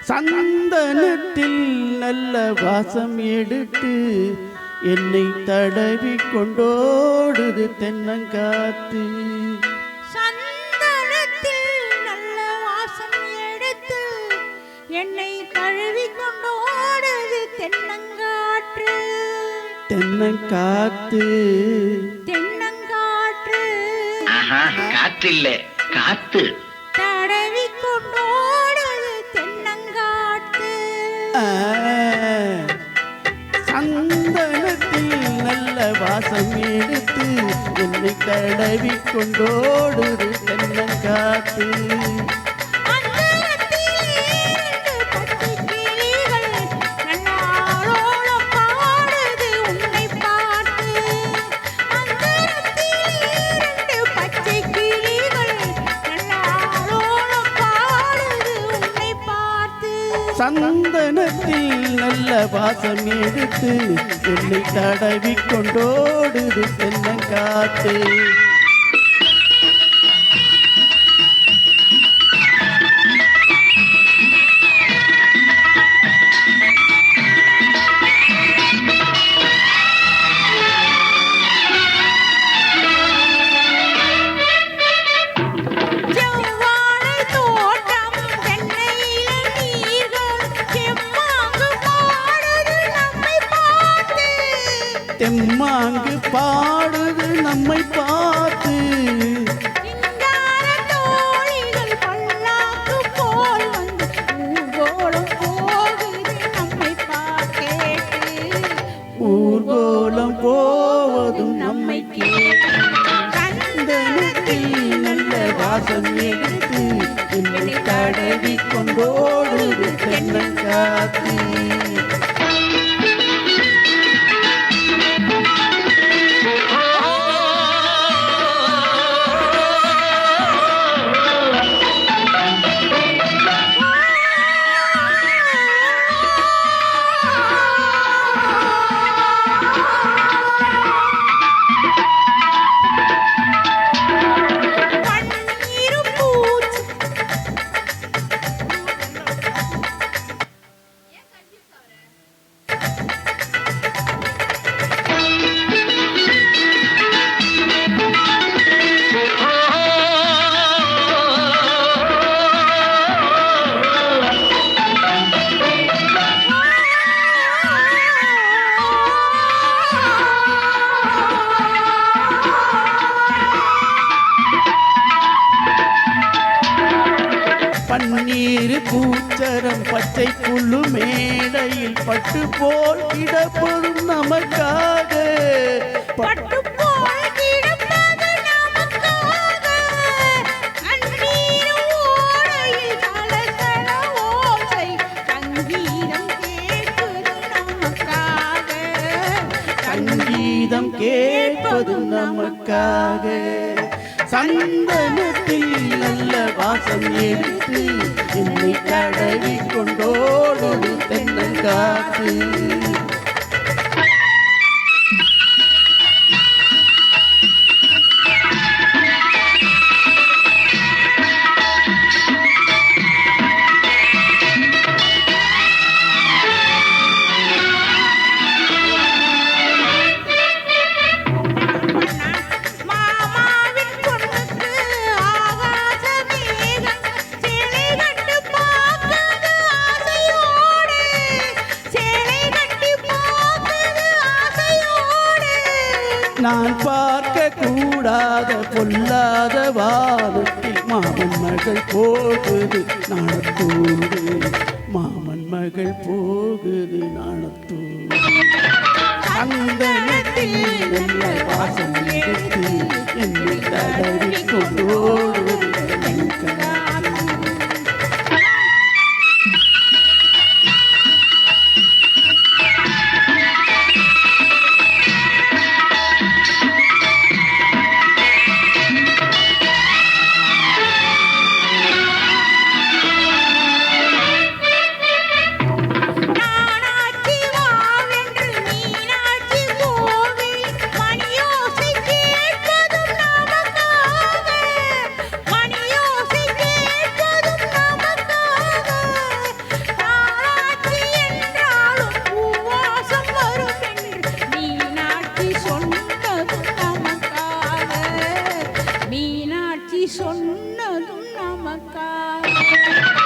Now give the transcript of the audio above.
சந்தனத்தில் நல்ல வாசம் எடுத்து என்னை தடவி கொண்டோடுது தென்னங்காத்து. சந்தனத்தில் நல்ல வாசம் எடுத்து என்னை தழுவி கொண்டோடுது தென்னங்காற்று. தென்னங்காத்து தென்னங்காற்று காத்து இல்ல காத்து தடவி கொண்டோடுது தென்னங்காற்று. சந்தனத்தில் நல்ல வாசம் எடுத்து என்னை தடவி கொண்டோடுது தென்னங்காத்து. சந்தனத்தில் நல்ல வாசம் எடுத்து என்னை தடவி கொண்டோடுது தென்னங்காத்து. தெம்மாங்கு பாடுது நம்மை பார்த்து. ஊர்கோலம் போவதும் நம்மை கேட்டு. சந்தனத்தில் நல்ல வாசம் எடுத்து என்னை தடவி கொண்டோடுது தென்னங்காத்து. பன்னீர் பூச்சரம் பச்சை புல்லு மேடையில் பட்டு போல் கிடப்பதும் நமக்காக. பட்டு போல் கிடப்பது நமக்காக. அந்நீர் ஓடையில் சலசல ஓசை சங்கீதம் கேட்பது நமக்காக. சங்கீதம் கேட்பது நமக்காக. சந்தனத்தில் நல்ல வாசம் எடுத்து என்னை தடவி கொண்டோடுது தென்னங்காத்து. நான் பார்க்க கூடாத பொல்லாத வானத்தில் மாமன் மகள் போகுது நாணத்தூடு. மாமன் மகள் போகுது நாணத்தூடு. சந்தனத்தில் நல்ல வாசம் எடுத்து என்னை தடவி கொண்டோடுது தென்னங்காத்து. சங்கி சொன்னதும் நமக்காக